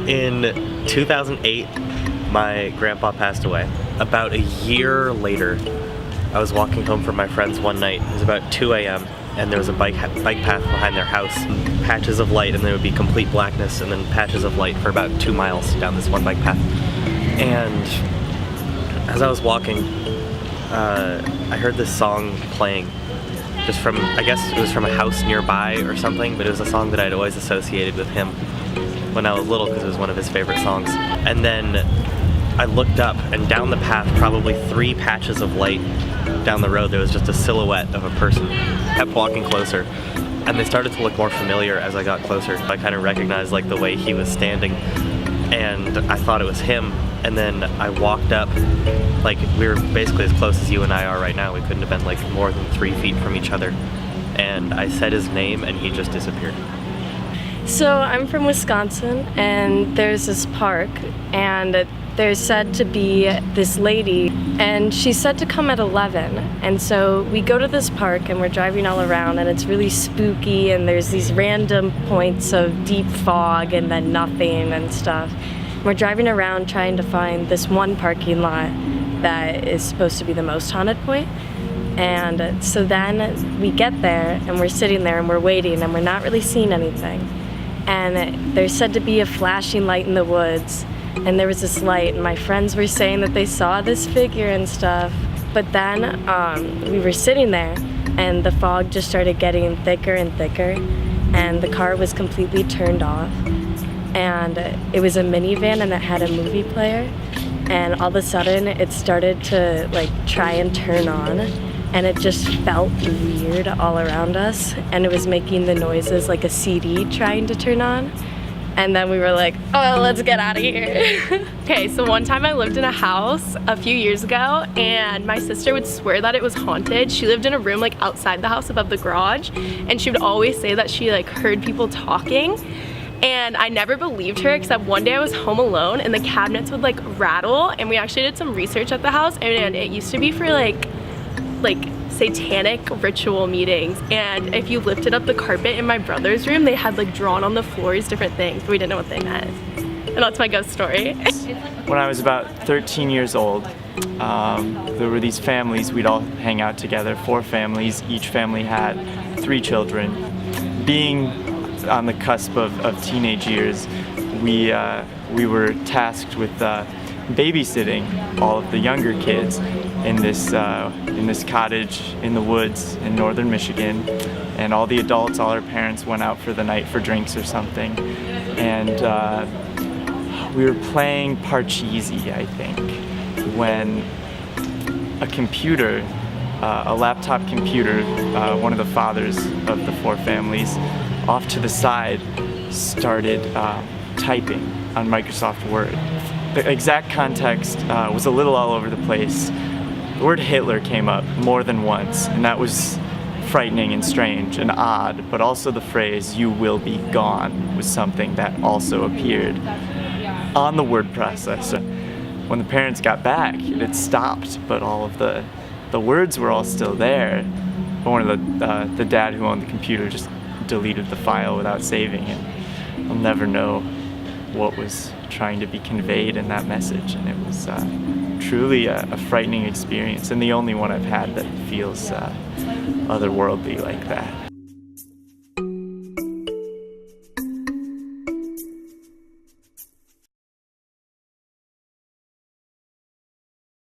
In 2008, my grandpa passed away. About a year later, I was walking home from my friends one night. It was about 2 a.m. and there was a bike path behind their house. Patches of light, and there would be complete blackness, and then patches of light for about 2 miles down this one bike path. And as I was walking, I heard this song playing. Just from, I guess it was from a house nearby or something, but it was a song that I'd always associated with him when I was little because it was one of his favorite songs. And then I looked up, and down the path, probably 3 patches of light down the road, there was just a silhouette of a person. I kept walking closer, and they started to look more familiar as I got closer. I kind of recognized like the way he was standing, and I thought it was him. And then I walked up, like we were basically as close as you and I are right now. We couldn't have been like more than 3 feet from each other. And I said his name, and he just disappeared. So I'm from Wisconsin, and there's this park, and there's said to be this lady, and she's said to come at 11. And so we go to this park, and we're driving all around, and it's really spooky, and there's these random points of deep fog and then nothing and stuff. We're driving around trying to find this one parking lot that is supposed to be the most haunted point. And so then we get there, and we're sitting there, and we're waiting, and we're not really seeing anything. And there's said to be a flashing light in the woods, and there was this light, and my friends were saying that they saw this figure and stuff. But then we were sitting there, and the fog just started getting thicker and thicker, and the car was completely turned off. And it was a minivan, and it had a movie player, and all of a sudden it started to like try and turn on, and it just felt weird all around us, and it was making the noises like a CD trying to turn on. And then we were like, oh, let's get out of here. Okay, so one time I lived in a house a few years ago, and my sister would swear that it was haunted. She lived in a room like outside the house above the garage, and she would always say that she like heard people talking. And I never believed her, except one day I was home alone and the cabinets would like rattle, and we actually did some research at the house, and it used to be for like satanic ritual meetings. And if you lifted up the carpet in my brother's room, they had like drawn on the floors different things, but we didn't know what they meant. And that's my ghost story. When I was about 13 years old, there were these families, we'd all hang out together, 4 families, each family had 3 children. Being on the cusp of teenage years, we were tasked with babysitting all of the younger kids in this cottage in the woods in northern Michigan, and all the adults, all our parents went out for the night for drinks or something, and we were playing Parcheesi, I think, when a computer, a laptop computer, one of the fathers of the 4 families, off to the side, started typing on Microsoft Word. The exact context was a little all over the place. The word Hitler came up more than once, and that was frightening and strange and odd, but also the phrase, "you will be gone," was something that also appeared on the word processor. When the parents got back, it had stopped, but all of the words were all still there. But one of the dad who owned the computer just deleted the file without saving it. I'll never know what was trying to be conveyed in that message, and it was truly a frightening experience, and the only one I've had that feels otherworldly like that.